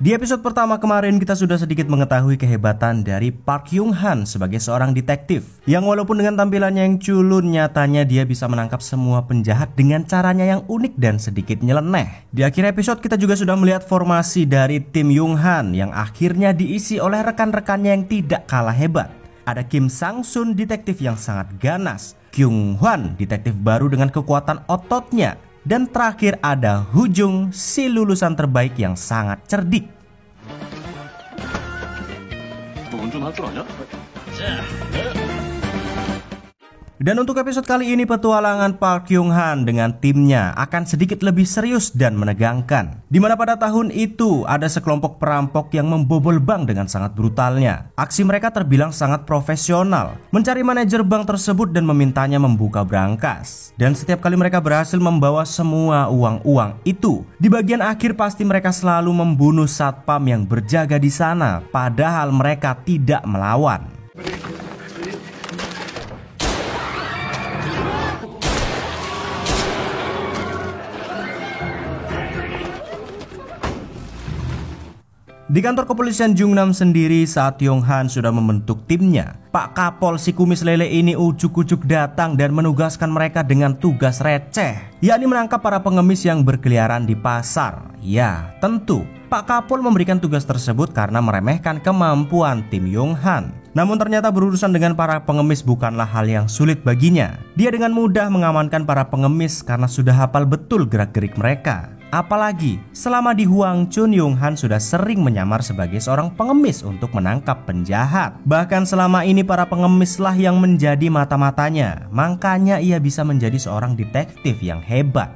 Di episode pertama kemarin kita sudah sedikit mengetahui kehebatan dari Park Hyung Han sebagai seorang detektif yang walaupun dengan tampilannya yang culun, nyatanya dia bisa menangkap semua penjahat dengan caranya yang unik dan sedikit nyeleneh. Di akhir episode kita juga sudah melihat formasi dari tim Hyung Han yang akhirnya diisi oleh rekan-rekannya yang tidak kalah hebat. Ada Kim Sang-sun, detektif yang sangat ganas, Kyung Hwan, detektif baru dengan kekuatan ototnya, dan terakhir ada Hu Jung, si lulusan terbaik yang sangat cerdik. Dan untuk episode kali ini petualangan Park Hyung Han dengan timnya akan sedikit lebih serius dan menegangkan. Dimana pada tahun itu ada sekelompok perampok yang membobol bank dengan sangat brutalnya. Aksi mereka terbilang sangat profesional, mencari manajer bank tersebut dan memintanya membuka brankas. Dan setiap kali mereka berhasil membawa semua uang-uang itu, di bagian akhir pasti mereka selalu membunuh satpam yang berjaga di sana, padahal mereka tidak melawan. Di kantor kepolisian Jungnam sendiri saat Hyung Han sudah membentuk timnya, Pak Kapol si kumis lele ini ujuk-ujuk datang dan menugaskan mereka dengan tugas receh, yakni menangkap para pengemis yang berkeliaran di pasar. Ya, tentu Pak Kapol memberikan tugas tersebut karena meremehkan kemampuan tim Hyung Han. Namun ternyata berurusan dengan para pengemis bukanlah hal yang sulit baginya. Dia dengan mudah mengamankan para pengemis karena sudah hafal betul gerak-gerik mereka. Apalagi selama di Hwangchun, Hyung Han sudah sering menyamar sebagai seorang pengemis untuk menangkap penjahat. Bahkan selama ini para pengemislah yang menjadi mata-matanya. Makanya ia bisa menjadi seorang detektif yang hebat.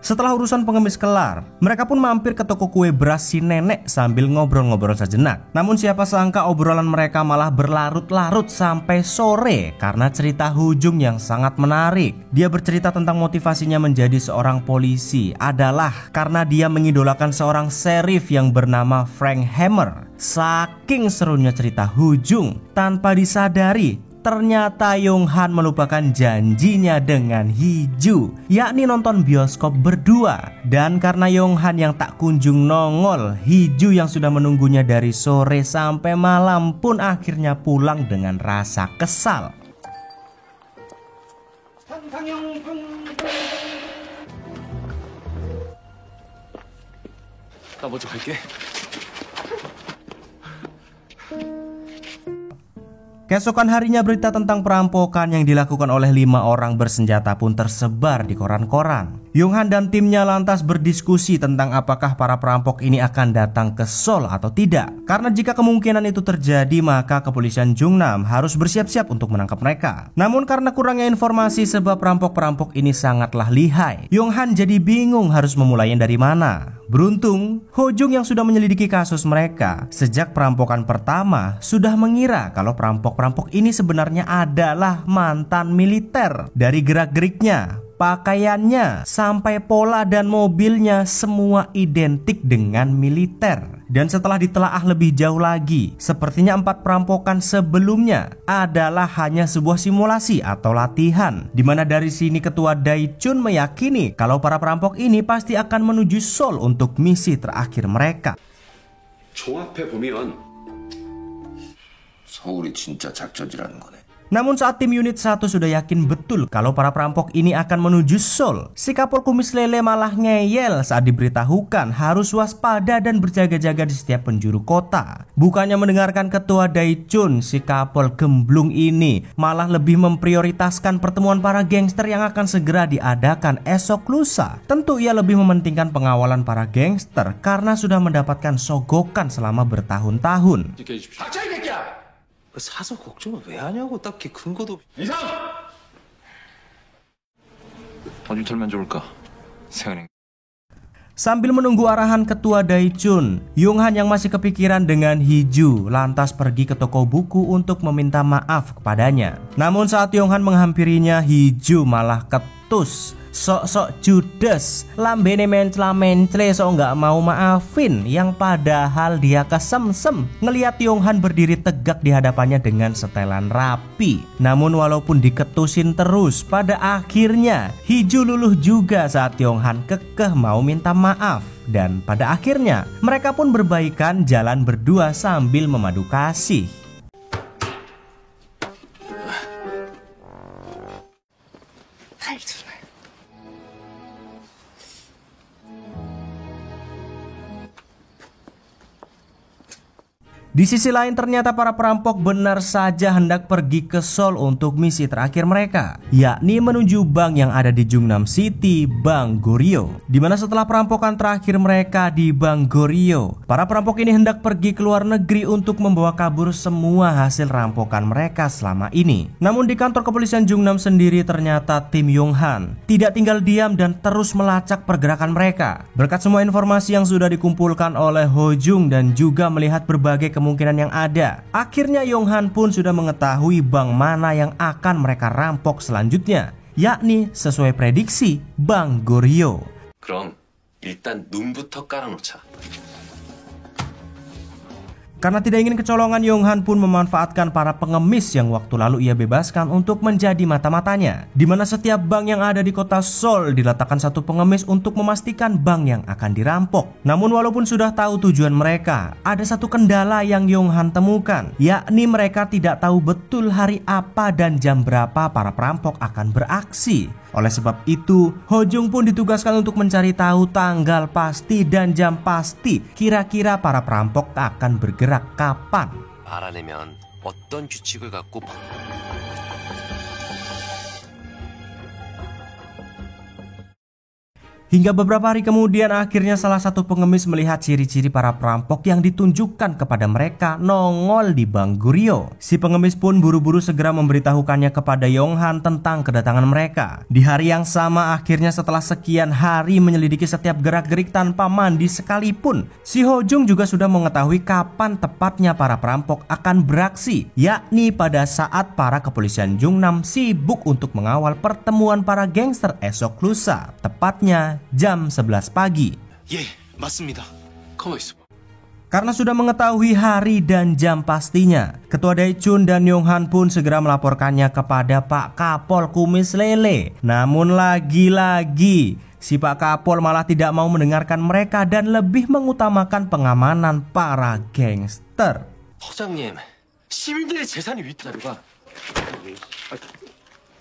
Setelah urusan pengemis kelar, mereka pun mampir ke toko kue beras si nenek sambil ngobrol-ngobrol sejenak. Namun siapa sangka obrolan mereka malah berlarut-larut sampai sore karena cerita Hu Jung yang sangat menarik. Dia bercerita tentang motivasinya menjadi seorang polisi adalah karena dia mengidolakan seorang sheriff yang bernama Frank Hammer. Saking serunya cerita Hu Jung, tanpa disadari ternyata Hyung Han melupakan janjinya dengan Hiju, yakni nonton bioskop berdua. Dan karena Hyung Han yang tak kunjung nongol, Hiju yang sudah menunggunya dari sore sampai malam pun akhirnya pulang dengan rasa kesal. Keesokan harinya berita tentang perampokan yang dilakukan oleh 5 orang bersenjata pun tersebar di koran-koran. Hyung Han dan timnya lantas berdiskusi tentang apakah para perampok ini akan datang ke Seoul atau tidak. Karena jika kemungkinan itu terjadi, maka kepolisian Jungnam harus bersiap-siap untuk menangkap mereka. Namun karena kurangnya informasi sebab perampok-perampok ini sangatlah lihai, Hyung Han jadi bingung harus memulainya dari mana. Beruntung, Ho Jung yang sudah menyelidiki kasus mereka sejak perampokan pertama sudah mengira kalau perampok-perampok ini sebenarnya adalah mantan militer. Dari gerak-geriknya, pakaiannya, sampai pola dan mobilnya semua identik dengan militer. Dan setelah ditelaah lebih jauh lagi, sepertinya 4 perampokan sebelumnya adalah hanya sebuah simulasi atau latihan, dimana dari sini ketua Daichun meyakini kalau para perampok ini pasti akan menuju Seoul untuk misi terakhir mereka. 종합해 보면 서울이 진짜 작전지라는 거네. Namun saat tim unit 1 sudah yakin betul kalau para perampok ini akan menuju Seoul, si Kapol kumis lele malah ngeyel saat diberitahukan harus waspada dan berjaga-jaga di setiap penjuru kota. Bukannya mendengarkan ketua Daichun, si Kapol gemblung ini malah lebih memprioritaskan pertemuan para gangster yang akan segera diadakan esok lusa. Tentu ia lebih mementingkan pengawalan para gangster karena sudah mendapatkan sogokan selama bertahun-tahun. 사서 걱정을 왜 하냐고 딱히 근거도 이상! 어딜 털면 좋을까? 세은행. Sambil menunggu arahan ketua Daichun, Hyung Han yang masih kepikiran dengan Hiju lantas pergi ke toko buku untuk meminta maaf kepadanya. Namun saat Hyung Han menghampirinya, Hiju malah ketus sok-sok judes, lambene mencla-mencle sok nggak mau maafin, yang padahal dia kesemsem ngeliat Yonghan berdiri tegak di hadapannya dengan setelan rapi. Namun walaupun diketusin terus, pada akhirnya Hiju luluh juga saat Yonghan kekeh mau minta maaf. Dan pada akhirnya mereka pun berbaikan jalan berdua sambil memadu kasih. Di sisi lain ternyata para perampok benar saja hendak pergi ke Seoul untuk misi terakhir mereka, yakni menuju bank yang ada di Jungnam City, Bank Goryeo. Dimana setelah perampokan terakhir mereka di Bank Goryeo, para perampok ini hendak pergi ke luar negeri untuk membawa kabur semua hasil rampokan mereka selama ini. Namun di kantor kepolisian Jungnam sendiri ternyata tim Yonghan tidak tinggal diam dan terus melacak pergerakan mereka. Berkat semua informasi yang sudah dikumpulkan oleh Ho Jung dan juga melihat berbagai kemungkinan yang ada, akhirnya Yonghan pun sudah mengetahui bank mana yang akan mereka rampok selanjutnya, yakni sesuai prediksi Bank Goryeo. 그럼 일단 눈부터 깔아놓자. Karena tidak ingin kecolongan, Yonghan pun memanfaatkan para pengemis yang waktu lalu ia bebaskan untuk menjadi mata-matanya. Dimana setiap bank yang ada di kota Seoul diletakkan satu pengemis untuk memastikan bank yang akan dirampok. Namun walaupun sudah tahu tujuan mereka, ada satu kendala yang Yonghan temukan, yakni mereka tidak tahu betul hari apa dan jam berapa para perampok akan beraksi. Oleh sebab itu, Ho Jung pun ditugaskan untuk mencari tahu tanggal pasti dan jam pasti kira-kira para perampok akan bergerak kapan. 알아내면 어떤 규칙을 갖고 Hingga beberapa hari kemudian akhirnya salah satu pengemis melihat ciri-ciri para perampok yang ditunjukkan kepada mereka nongol di Bank Goryeo. Si pengemis pun buru-buru segera memberitahukannya kepada Yonghan tentang kedatangan mereka. Di hari yang sama akhirnya setelah sekian hari menyelidiki setiap gerak-gerik tanpa mandi sekalipun, si Ho Jung juga sudah mengetahui kapan tepatnya para perampok akan beraksi, yakni pada saat para kepolisian Jungnam sibuk untuk mengawal pertemuan para gangster esok lusa, tepatnya jam 11 pagi. 예, 맞습니다. 가만 있어봐. Karena sudah mengetahui hari dan jam pastinya, Ketua Daechun dan Yonghan pun segera melaporkannya kepada Pak Kapol Kumis Lele. Namun lagi-lagi si Pak Kapol malah tidak mau mendengarkan mereka dan lebih mengutamakan pengamanan para gangster. 허장님, 시민들의 재산이 위태로가.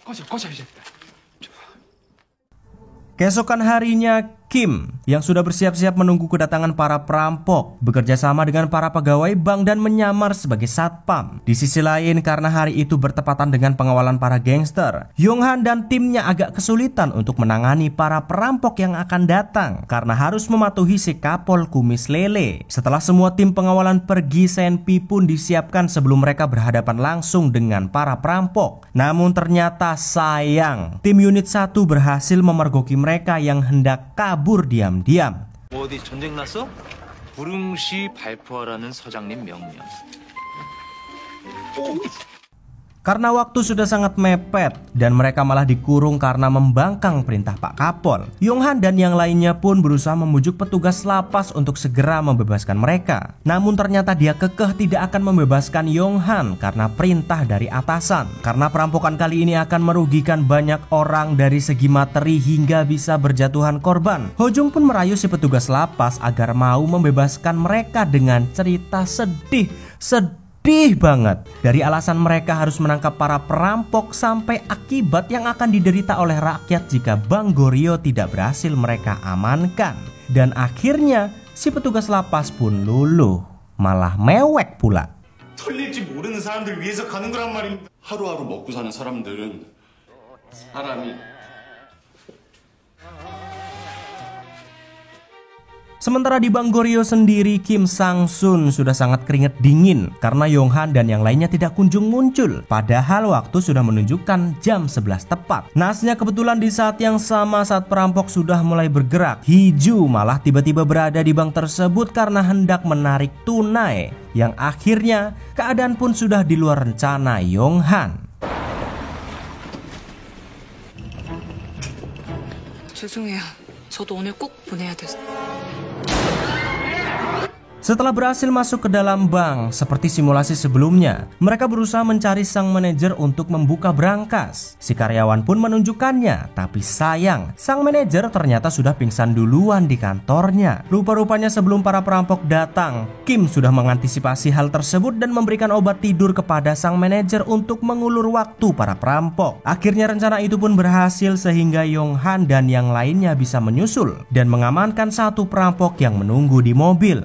꺼져 이제. Keesokan harinya, Kim yang sudah bersiap-siap menunggu kedatangan para perampok bekerja sama dengan para pegawai bank dan menyamar sebagai satpam. Di sisi lain, karena hari itu bertepatan dengan pengawalan para gangster, Yonghan dan timnya agak kesulitan untuk menangani para perampok yang akan datang karena harus mematuhi si Kapol Kumis Lele. Setelah semua tim pengawalan pergi, Senpi pun disiapkan sebelum mereka berhadapan langsung dengan para perampok. Namun ternyata sayang, tim unit 1 berhasil memergoki mereka yang hendak kabur diam-diam. 어디 전쟁 났어? 불응시 발포하라는 서장님 명령. Karena waktu sudah sangat mepet dan mereka malah dikurung karena membangkang perintah Pak Kapol, Yonghan dan yang lainnya pun berusaha memujuk petugas lapas untuk segera membebaskan mereka. Namun ternyata dia kekeh tidak akan membebaskan Yonghan karena perintah dari atasan. Karena perampokan kali ini akan merugikan banyak orang dari segi materi hingga bisa berjatuhan korban. Ho Jung pun merayu si petugas lapas agar mau membebaskan mereka dengan cerita sedih banget. Dari alasan mereka harus menangkap para perampok sampai akibat yang akan diderita oleh rakyat jika Bank Goryeo tidak berhasil mereka amankan. Dan akhirnya si petugas lapas pun luluh, malah mewek pula. 털릴지 모르는 사람들 위해서 가는 거란 말입니다. 하루하루 먹고 사는 사람들은 사람이 Sementara di Bank Goryeo sendiri, Kim Sang-sun sudah sangat keringet dingin karena Yonghan dan yang lainnya tidak kunjung muncul. Padahal waktu sudah menunjukkan jam 11 tepat. Nasnya kebetulan di saat yang sama saat perampok sudah mulai bergerak, Hiju malah tiba-tiba berada di bank tersebut karena hendak menarik tunai. Yang akhirnya keadaan pun sudah di luar rencana Yonghan. 죄송해요. 저도 오늘 꼭 보내야 돼서. Setelah berhasil masuk ke dalam bank seperti simulasi sebelumnya, mereka berusaha mencari sang manajer untuk membuka brankas. Si karyawan pun menunjukkannya, tapi sayang, sang manajer ternyata sudah pingsan duluan di kantornya. Rupa-rupanya sebelum para perampok datang, Kim sudah mengantisipasi hal tersebut dan memberikan obat tidur kepada sang manajer untuk mengulur waktu para perampok. Akhirnya rencana itu pun berhasil sehingga Yong Han dan yang lainnya bisa menyusul dan mengamankan satu perampok yang menunggu di mobil.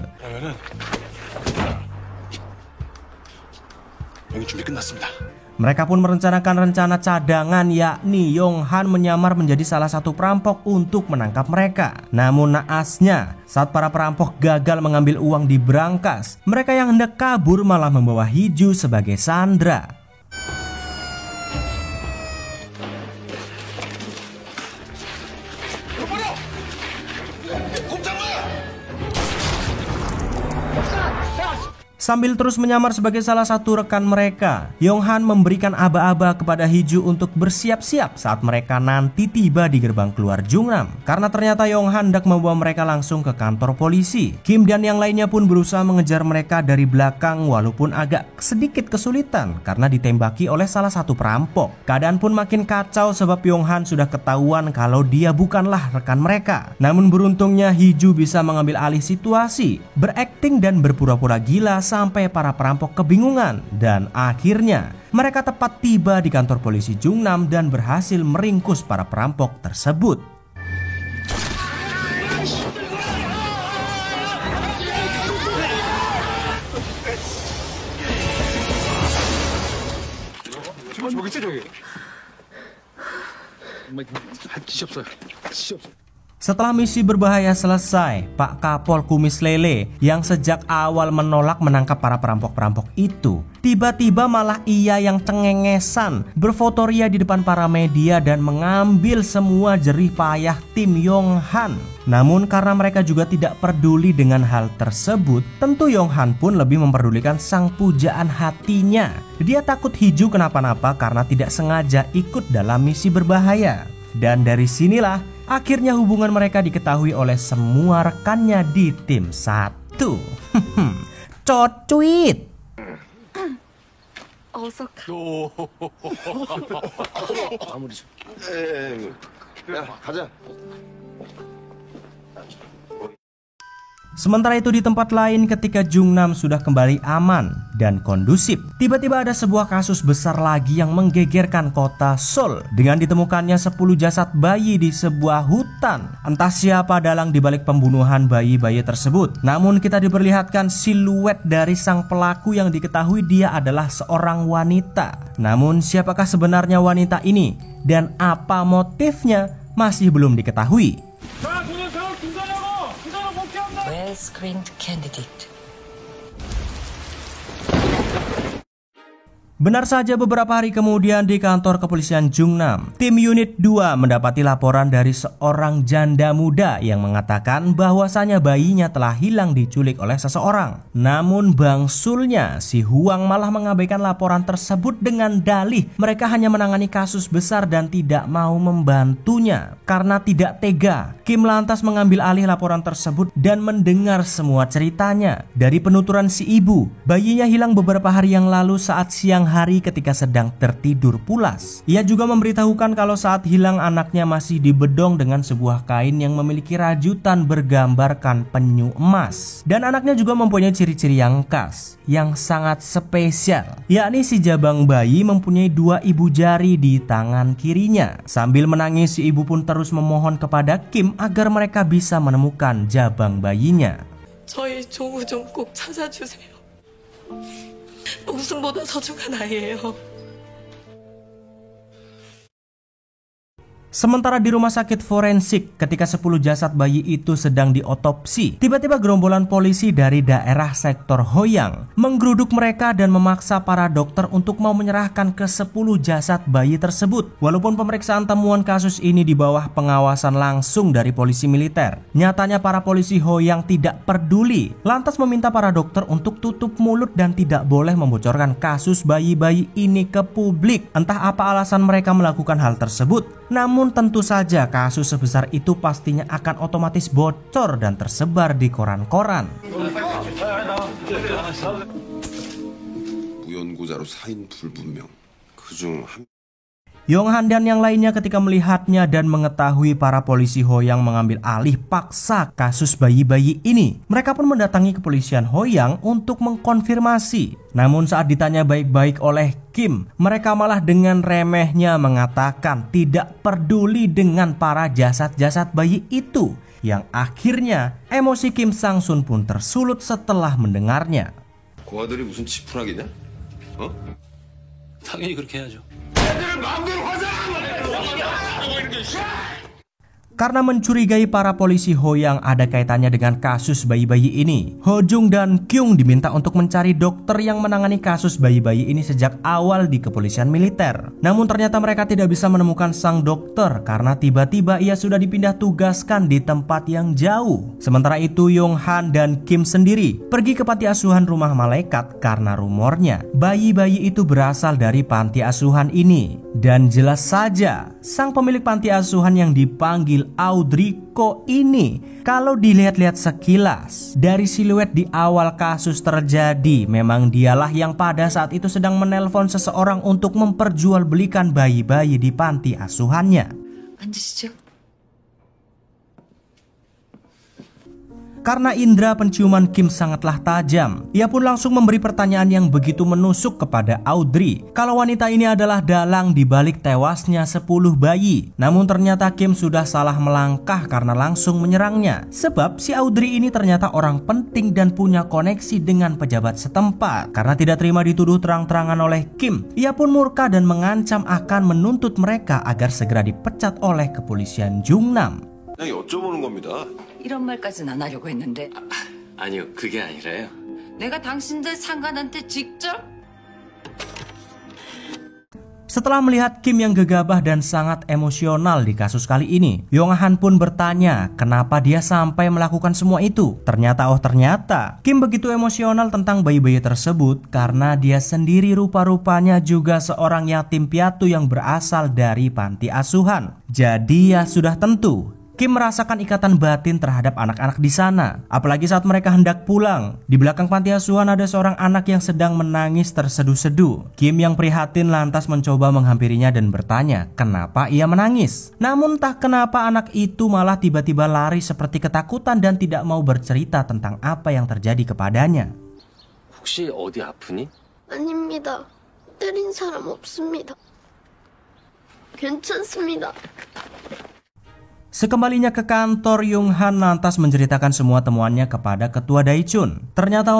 Mereka pun merencanakan rencana cadangan, yakni Yong Han menyamar menjadi salah satu perampok untuk menangkap mereka. Namun naasnya, saat para perampok gagal mengambil uang di brankas, mereka yang hendak kabur malah membawa Hiju sebagai sandera. Sambil terus menyamar sebagai salah satu rekan mereka, Yong Han memberikan aba-aba kepada Hiju untuk bersiap-siap saat mereka nanti tiba di gerbang keluar Jungnam. Karena ternyata Yong Han hendak membawa mereka langsung ke kantor polisi. Kim dan yang lainnya pun berusaha mengejar mereka dari belakang walaupun agak sedikit kesulitan karena ditembaki oleh salah satu perampok. Keadaan pun makin kacau sebab Yong Han sudah ketahuan kalau dia bukanlah rekan mereka. Namun beruntungnya Hiju bisa mengambil alih situasi, berakting dan berpura-pura gila sampai para perampok kebingungan dan akhirnya mereka tepat tiba di kantor polisi Jungnam dan berhasil meringkus para perampok tersebut. Setelah misi berbahaya selesai, Pak Kapol Kumis Lele yang sejak awal menolak menangkap para perampok-perampok itu, tiba-tiba malah ia yang cengengesan berfotoria di depan para media dan mengambil semua jerih payah tim Yong Han. Namun karena mereka juga tidak peduli dengan hal tersebut, tentu Yong Han pun lebih memperdulikan sang pujaan hatinya. Dia takut Hiju kenapa-napa karena tidak sengaja ikut dalam misi berbahaya. Dan dari sinilah akhirnya hubungan mereka diketahui oleh semua rekannya di tim 1. Cocuit. 어서 가. 야, 가자. Sementara itu di tempat lain ketika Jungnam sudah kembali aman dan kondusif, tiba-tiba ada sebuah kasus besar lagi yang menggegerkan kota Seoul dengan ditemukannya 10 jasad bayi di sebuah hutan. Entah siapa dalang dibalik pembunuhan bayi-bayi tersebut, namun kita diperlihatkan siluet dari sang pelaku yang diketahui dia adalah seorang wanita. Namun siapakah sebenarnya wanita ini dan apa motifnya masih belum diketahui. Well-screened candidate. Benar saja beberapa hari kemudian di kantor kepolisian Jungnam, tim unit 2 mendapati laporan dari seorang janda muda yang mengatakan bahwasanya bayinya telah hilang diculik oleh seseorang. Namun bangsulnya si Huang malah mengabaikan laporan tersebut dengan dalih mereka hanya menangani kasus besar dan tidak mau membantunya. Karena tidak tega, Kim lantas mengambil alih laporan tersebut dan mendengar semua ceritanya. Dari penuturan si ibu, bayinya hilang beberapa hari yang lalu saat siang hari ketika sedang tertidur pulas. Ia juga memberitahukan kalau saat hilang anaknya masih dibedong dengan sebuah kain yang memiliki rajutan bergambarkan penyu emas. Dan anaknya juga mempunyai ciri-ciri yang khas, yang sangat spesial, yakni si jabang bayi mempunyai 2 ibu jari di tangan kirinya. Sambil menangis si ibu pun terus memohon kepada Kim agar mereka bisa menemukan jabang bayinya. 저희 조구 좀 꼭 찾아주세요. 목숨보다 소중한 아이예요. Sementara di rumah sakit forensik ketika 10 jasad bayi itu sedang diotopsi, tiba-tiba gerombolan polisi dari daerah sektor Hoyang menggeruduk mereka dan memaksa para dokter untuk mau menyerahkan ke 10 jasad bayi tersebut. Walaupun pemeriksaan temuan kasus ini di bawah pengawasan langsung dari polisi militer, nyatanya para polisi Hoyang tidak peduli, lantas meminta para dokter untuk tutup mulut dan tidak boleh membocorkan kasus bayi-bayi ini ke publik. Entah apa alasan mereka melakukan hal tersebut, namun Namun tentu saja kasus sebesar itu pastinya akan otomatis bocor dan tersebar di koran-koran. 무연고자로 사인 불분명. 그중 한 Yonghan dan yang lainnya ketika melihatnya dan mengetahui para polisi Hoyang mengambil alih paksa kasus bayi-bayi ini, mereka pun mendatangi kepolisian Hoyang untuk mengkonfirmasi. Namun saat ditanya baik-baik oleh Kim, mereka malah dengan remehnya mengatakan tidak peduli dengan para jasad-jasad bayi itu. Yang akhirnya emosi Kim Sang-sun pun tersulut setelah mendengarnya. 고아들이 무슨 지푸라기냐? 어? 당연히 그렇게 해야죠. Karena mencurigai para polisi Hoyang ada kaitannya dengan kasus bayi-bayi ini, Hojung dan Kyung diminta untuk mencari dokter yang menangani kasus bayi-bayi ini sejak awal di kepolisian militer. Namun ternyata mereka tidak bisa menemukan sang dokter karena tiba-tiba ia sudah dipindah tugaskan di tempat yang jauh. Sementara itu Yonghan dan Kim sendiri pergi ke panti asuhan Rumah Malaikat karena rumornya bayi-bayi itu berasal dari panti asuhan ini. Dan jelas saja sang pemilik panti asuhan yang dipanggil Audrey Ko ini, kalau dilihat-lihat sekilas dari siluet di awal kasus terjadi, memang dialah yang pada saat itu sedang menelpon seseorang untuk memperjualbelikan bayi-bayi di panti asuhannya. Karena indera penciuman Kim sangatlah tajam, ia pun langsung memberi pertanyaan yang begitu menusuk kepada Audrey kalau wanita ini adalah dalang di balik tewasnya 10 bayi. Namun ternyata Kim sudah salah melangkah karena langsung menyerangnya. Sebab si Audrey ini ternyata orang penting dan punya koneksi dengan pejabat setempat. Karena tidak terima dituduh terang-terangan oleh Kim, ia pun murka dan mengancam akan menuntut mereka agar segera dipecat oleh kepolisian Jungnam. 그냥 여쭤보는 겁니다. 이런 말까지는 안 하려고 했는데 아니요, 그게 아니라요. 내가 당신들 상관한테 직접 Setelah melihat Kim yang gegabah dan sangat emosional di kasus kali ini, Yonghan pun bertanya kenapa dia sampai melakukan semua itu. Ternyata Kim begitu emosional tentang bayi-bayi tersebut karena dia sendiri rupa-rupanya juga seorang yatim piatu yang berasal dari panti asuhan. Jadi ya sudah tentu Kim merasakan ikatan batin terhadap anak-anak di sana. Apalagi saat mereka hendak pulang, di belakang panti asuhan ada seorang anak yang sedang menangis terseduh-seduh. Kim yang prihatin lantas mencoba menghampirinya dan bertanya kenapa ia menangis. Namun tak kenapa anak itu malah tiba-tiba lari seperti ketakutan dan tidak mau bercerita tentang apa yang terjadi kepadanya. 혹시 어디 아프니? 아닙니다. 때린 사람 없습니다. 괜찮습니다. Sekembalinya ke kantor, Yonghan lantas menceritakan semua temuannya kepada ketua Daechun. Ternyata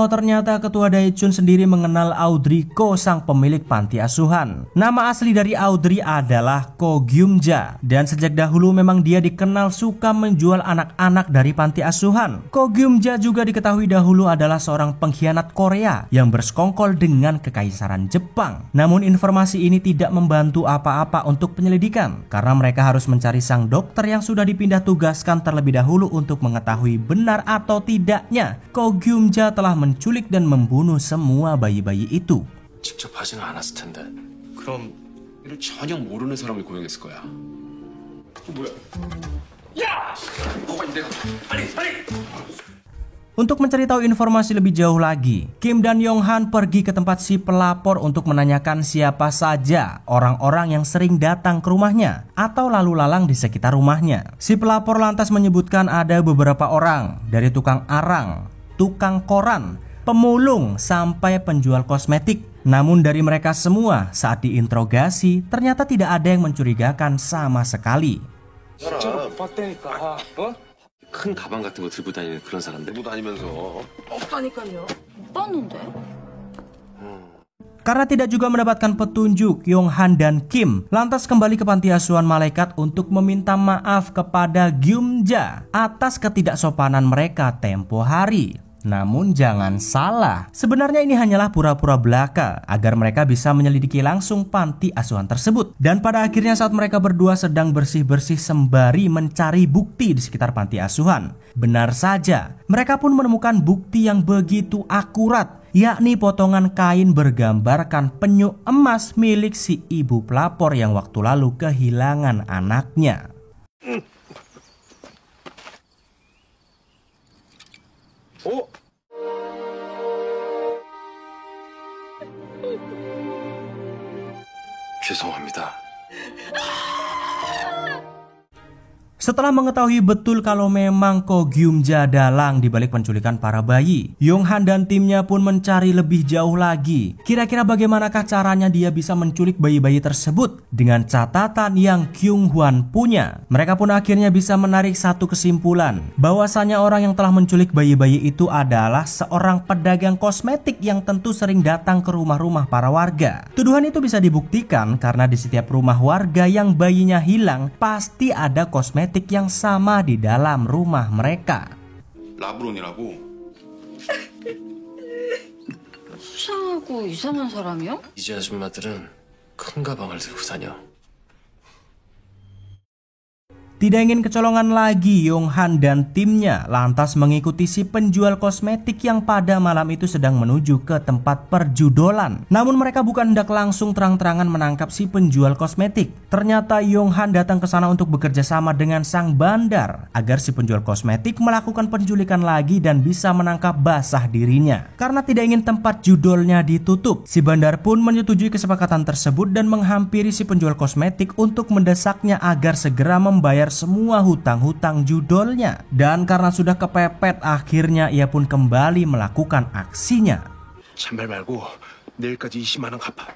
ketua Daechun sendiri mengenal Audrey Ko, sang pemilik panti asuhan. Nama asli dari Audrey adalah Ko Gyum-ja, dan sejak dahulu memang dia dikenal suka menjual anak-anak dari panti asuhan. Ko Gyum-ja juga diketahui dahulu adalah seorang pengkhianat Korea yang bersekongkol dengan kekaisaran Jepang. Namun informasi ini tidak membantu apa-apa untuk penyelidikan karena mereka harus mencari sang dokter yang sudah dipindah tugaskan terlebih dahulu untuk mengetahui benar atau tidaknya Ko Gyum-ja telah menculik dan membunuh semua bayi-bayi itu. 직접 하지는 않았을 텐데. 그럼 이를 전혀 모르는 사람을 고용했을 거야. 뭐야? 야! 뭐가 이래? 빨리! Untuk mencari tahu informasi lebih jauh lagi, Kim dan Yonghan pergi ke tempat si pelapor untuk menanyakan siapa saja orang-orang yang sering datang ke rumahnya atau lalu lalang di sekitar rumahnya. Si pelapor lantas menyebutkan ada beberapa orang, dari tukang arang, tukang koran, pemulung, sampai penjual kosmetik. Namun dari mereka semua saat diinterogasi ternyata tidak ada yang mencurigakan sama sekali. 큰 가방 같은 거 들고 다니는 그런 사람들. 들고 다니면서 없다니까요. 떴는데 Karena tidak juga mendapatkan petunjuk, Yonghan dan Kim lantas kembali ke panti asuhan malaikat untuk meminta maaf kepada Gyum-ja atas ketidaksopanan mereka tempo hari. Namun jangan salah, sebenarnya ini hanyalah pura-pura belaka agar mereka bisa menyelidiki langsung panti asuhan tersebut. Dan pada akhirnya saat mereka berdua sedang bersih-bersih sembari mencari bukti di sekitar panti asuhan, benar saja mereka pun menemukan bukti yang begitu akurat yakni potongan kain bergambarkan penyu emas milik si ibu pelapor yang waktu lalu kehilangan anaknya. 죄송합니다. Setelah mengetahui betul kalau memang Ko Gyum-ja dalang di balik penculikan para bayi, Yong-han dan timnya pun mencari lebih jauh lagi. Kira-kira bagaimanakah caranya dia bisa menculik bayi-bayi tersebut dengan catatan yang Kyung-hwan punya. Mereka pun akhirnya bisa menarik satu kesimpulan, bahwasanya orang yang telah menculik bayi-bayi itu adalah seorang pedagang kosmetik yang tentu sering datang ke rumah-rumah para warga. Tuduhan itu bisa dibuktikan karena di setiap rumah warga yang bayinya hilang pasti ada kosmetik yang sama di dalam rumah mereka. 라브론이라고. 수상하고 이상한 사람이요? 이제 아줌마들은 큰 가방을 들고 다녀. Tidak ingin kecolongan lagi, Yong-han dan timnya lantas mengikuti si penjual kosmetik yang pada malam itu sedang menuju ke tempat perjudolan. Namun mereka bukan hendak langsung terang-terangan menangkap si penjual kosmetik. Ternyata Yong-han datang ke sana untuk bekerja sama dengan sang bandar agar si penjual kosmetik melakukan penculikan lagi dan bisa menangkap basah dirinya. Karena tidak ingin tempat judolnya ditutup, si bandar pun menyetujui kesepakatan tersebut dan menghampiri si penjual kosmetik untuk mendesaknya agar segera membayar semua hutang-hutang judolnya. Dan karena sudah kepepet, akhirnya ia pun kembali melakukan aksinya. 잔말 말고 내일까지 20만 원 갚아.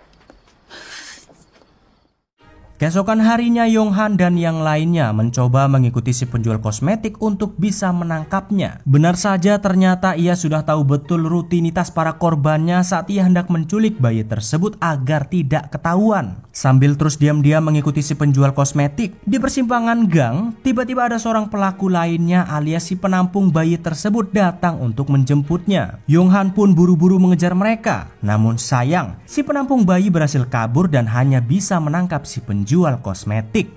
Keesokan harinya Yong-han dan yang lainnya mencoba mengikuti si penjual kosmetik untuk bisa menangkapnya. Benar saja, ternyata ia sudah tahu betul rutinitas para korbannya saat ia hendak menculik bayi tersebut agar tidak ketahuan. Sambil terus diam-diam mengikuti si penjual kosmetik, di persimpangan gang tiba-tiba ada seorang pelaku lainnya alias si penampung bayi tersebut datang untuk menjemputnya. Yong-han pun buru-buru mengejar mereka. Namun sayang, si penampung bayi berhasil kabur dan hanya bisa menangkap si penjual kosmetik.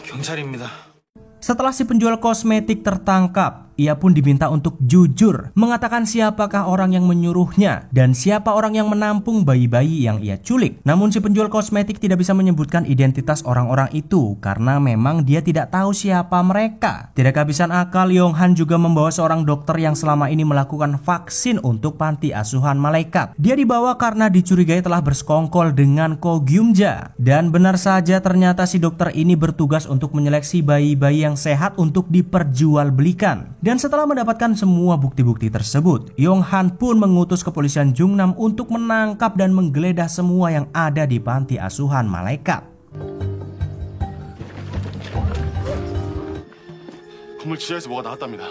경찰입니다. Setelah si penjual kosmetik tertangkap, ia pun diminta untuk jujur mengatakan siapakah orang yang menyuruhnya dan siapa orang yang menampung bayi-bayi yang ia culik. Namun si penjual kosmetik tidak bisa menyebutkan identitas orang-orang itu karena memang dia tidak tahu siapa mereka. Tidak kehabisan akal, Yong-han juga membawa seorang dokter yang selama ini melakukan vaksin untuk panti asuhan malaikat. Dia dibawa karena dicurigai telah bersekongkol dengan Ko Gyum-ja. Dan benar saja, ternyata si dokter ini bertugas untuk menyeleksi bayi-bayi yang sehat untuk diperjualbelikan. Dan setelah mendapatkan semua bukti-bukti tersebut, Yong-han pun mengutus kepolisian Jungnam untuk menangkap dan menggeledah semua yang ada di panti asuhan malaikat. 건물 지하에서 뭐가 나왔답니다.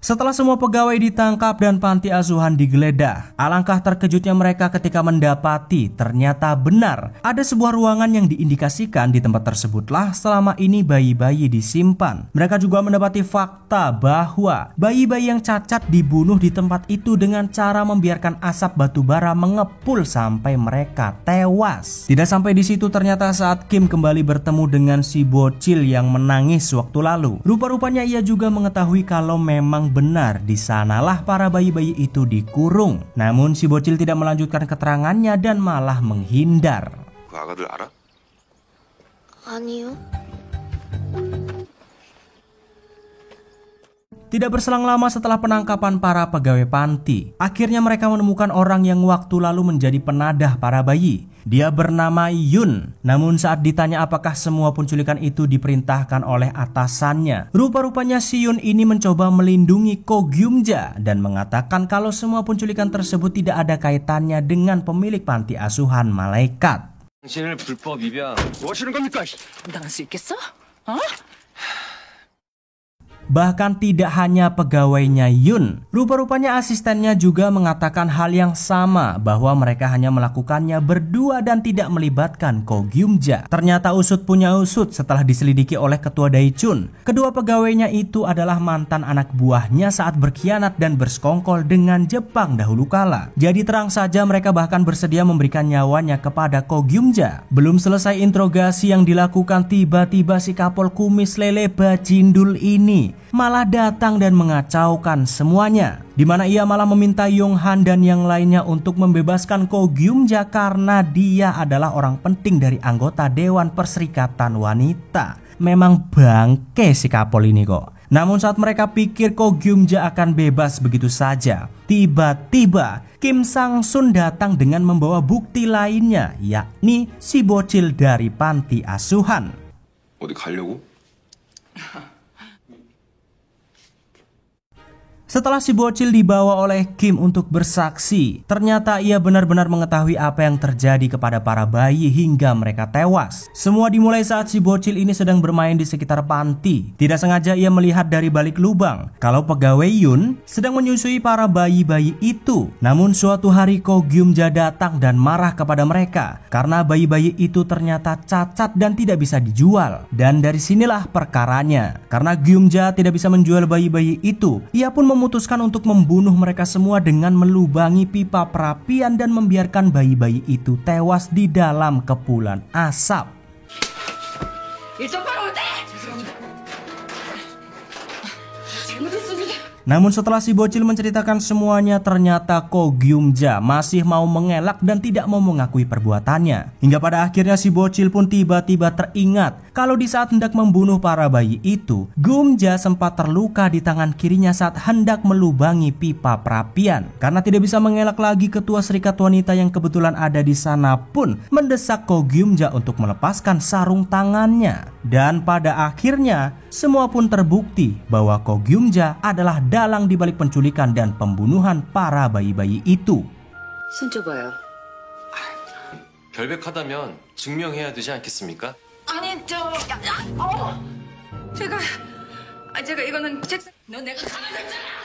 Setelah semua pegawai ditangkap dan panti asuhan digeledah, alangkah terkejutnya mereka ketika mendapati ternyata benar ada sebuah ruangan yang diindikasikan di tempat tersebutlah selama ini bayi-bayi disimpan. Mereka juga mendapati fakta bahwa bayi-bayi yang cacat dibunuh di tempat itu dengan cara membiarkan asap batu bara mengepul sampai mereka tewas. Tidak sampai di situ, ternyata saat Kim kembali bertemu dengan si bocil yang menangis waktu lalu, rupa-rupanya ia juga mengetahui kalau memang benar di sanalah para bayi-bayi itu dikurung. Namun si bocil tidak melanjutkan keterangannya dan malah menghindar. 그 아가들 알아? 아니요. Tidak berselang lama setelah penangkapan para pegawai panti, akhirnya mereka menemukan orang yang waktu lalu menjadi penadah para bayi. Dia bernama Yun. Namun saat ditanya apakah semua penculikan itu diperintahkan oleh atasannya, rupa-rupanya si Yun ini mencoba melindungi Ko Gyum-ja dan mengatakan kalau semua penculikan tersebut tidak ada kaitannya dengan pemilik panti asuhan malaikat. 당신을 불법 입양. 뭐 하시는 겁니까? 나갈 수 있겠어? 어? Bahkan tidak hanya pegawainya Yun, rupa-rupanya asistennya juga mengatakan hal yang sama, bahwa mereka hanya melakukannya berdua dan tidak melibatkan Ko Gyum-ja. Ternyata usut punya usut setelah diselidiki oleh ketua Daechun. Kedua pegawainya itu adalah mantan anak buahnya saat berkhianat dan bersekongkol dengan Jepang dahulu kala. Jadi terang saja mereka bahkan bersedia memberikan nyawanya kepada Ko Gyum-ja. Belum selesai interogasi yang dilakukan, tiba-tiba si Kapol kumis lele bajindul ini malah datang dan mengacaukan semuanya, di mana ia malah meminta Yong-han dan yang lainnya untuk membebaskan Ko Gyum-ja karena dia adalah orang penting dari anggota Dewan Perserikatan Wanita. Memang bangke si Kapol ini kok. Namun saat mereka pikir Ko Gyum-ja akan bebas begitu saja, tiba-tiba Kim Sang-sun datang dengan membawa bukti lainnya, yakni si bocil dari panti asuhan. 어디 가려고? Setelah si bocil dibawa oleh Kim untuk bersaksi, ternyata ia benar-benar mengetahui apa yang terjadi kepada para bayi hingga mereka tewas. Semua dimulai saat si bocil ini sedang bermain di sekitar panti. Tidak sengaja ia melihat dari balik lubang kalau pegawai Yun sedang menyusui para bayi-bayi itu. Namun suatu hari Ko Gyum-ja datang dan marah kepada mereka karena bayi-bayi itu ternyata cacat dan tidak bisa dijual. Dan dari sinilah perkaranya. Karena Gyum-ja tidak bisa menjual bayi-bayi itu, ia pun memutuskan untuk membunuh mereka semua dengan melubangi pipa perapian dan membiarkan bayi-bayi itu tewas di dalam kepulan asap. Namun setelah si bocil menceritakan semuanya, ternyata Ko Gyum-ja masih mau mengelak dan tidak mau mengakui perbuatannya. Hingga pada akhirnya si bocil pun tiba-tiba teringat kalau di saat hendak membunuh para bayi itu, Gyum-ja sempat terluka di tangan kirinya saat hendak melubangi pipa perapian. Karena tidak bisa mengelak lagi, ketua serikat wanita yang kebetulan ada di sana pun mendesak Ko Gyum-ja untuk melepaskan sarung tangannya. Dan pada akhirnya semua pun terbukti bahwa Ko Gyum-ja adalah dalang dibalik penculikan dan pembunuhan para bayi-bayi itu. 손 줘봐요. 결백하다면 증명해야 되지 않겠습니까? 아니 제가 이거는 너 내가 가만했잖아.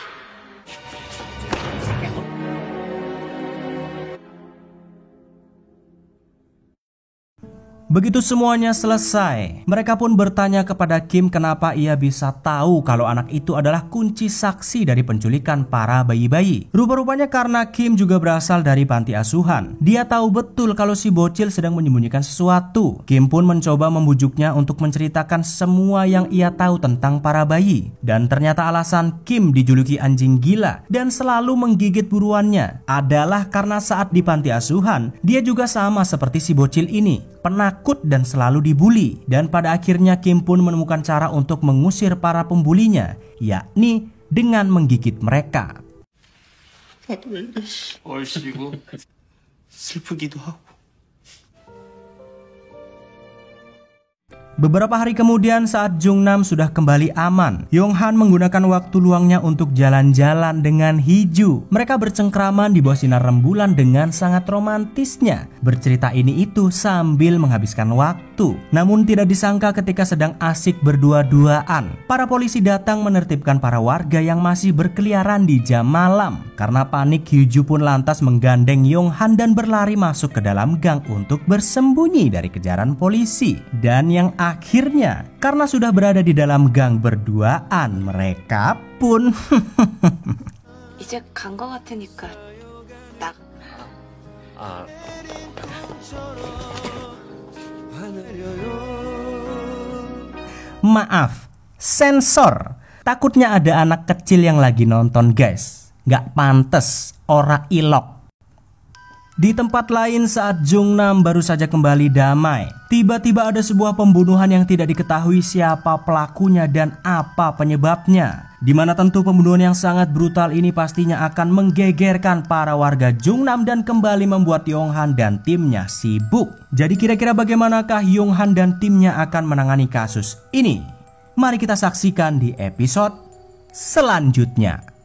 Begitu semuanya selesai, mereka pun bertanya kepada Kim kenapa ia bisa tahu kalau anak itu adalah kunci saksi dari penculikan para bayi-bayi. Rupa-rupanya karena Kim juga berasal dari panti asuhan. Dia tahu betul kalau si bocil sedang menyembunyikan sesuatu. Kim pun mencoba membujuknya untuk menceritakan semua yang ia tahu tentang para bayi. Dan ternyata alasan Kim dijuluki anjing gila dan selalu menggigit buruannya adalah karena saat di panti asuhan, dia juga sama seperti si bocil ini, penakut dan selalu dibully. Dan pada akhirnya Kim pun menemukan cara untuk mengusir para pembulinya, yakni dengan menggigit mereka. 얼씨구 슬프기도 하고. Beberapa hari kemudian saat Jungnam sudah kembali aman, Yong-han menggunakan waktu luangnya untuk jalan-jalan dengan Hee-ju. Mereka bercengkraman di bawah sinar rembulan dengan sangat romantisnya, bercerita ini itu sambil menghabiskan waktu. Namun tidak disangka ketika sedang asik berdua-duaan, para polisi datang menertibkan para warga yang masih berkeliaran di jam malam. Karena panik, Hee-ju pun lantas menggandeng Yong-han dan berlari masuk ke dalam gang untuk bersembunyi dari kejaran polisi. Dan yang akhirnya, karena sudah berada di dalam gang berduaan, mereka pun 이제 간 거 같으니까 딱. Maaf, sensor. Takutnya ada anak kecil yang lagi nonton guys. Gak pantes, ora ilok. Di tempat lain saat Jungnam baru saja kembali damai, tiba-tiba ada sebuah pembunuhan yang tidak diketahui siapa pelakunya dan apa penyebabnya. Dimana tentu pembunuhan yang sangat brutal ini pastinya akan menggegerkan para warga Jungnam dan kembali membuat Yong-han dan timnya sibuk. Jadi kira-kira bagaimanakah Yong-han dan timnya akan menangani kasus ini? Mari kita saksikan di episode selanjutnya.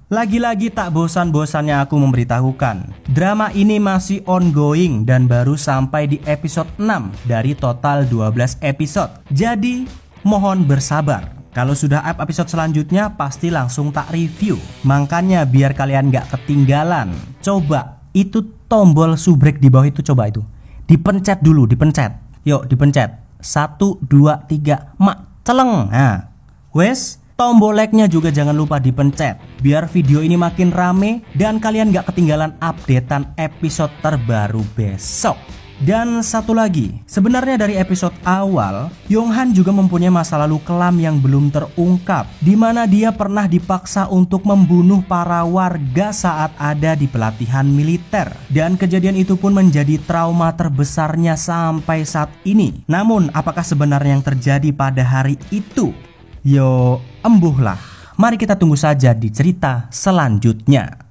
Lagi-lagi tak bosan-bosannya aku memberitahukan, drama ini masih ongoing dan baru sampai di episode 6 dari total 12 episode. Jadi mohon bersabar. Kalau sudah up episode selanjutnya pasti langsung tak review. Makanya biar kalian gak ketinggalan, coba itu tombol subrek di bawah itu, coba itu dipencet dulu, dipencet. Yuk dipencet 1, 2, 3, mak celeng. Nah wes, tombol like-nya juga jangan lupa dipencet biar video ini makin rame dan kalian gak ketinggalan updatean episode terbaru besok. Dan satu lagi, sebenarnya dari episode awal, Yonghan juga mempunyai masa lalu kelam yang belum terungkap, di mana dia pernah dipaksa untuk membunuh para warga saat ada di pelatihan militer. Dan kejadian itu pun menjadi trauma terbesarnya sampai saat ini. Namun, apakah sebenarnya yang terjadi pada hari itu? Yo, embuhlah. Mari kita tunggu saja di cerita selanjutnya.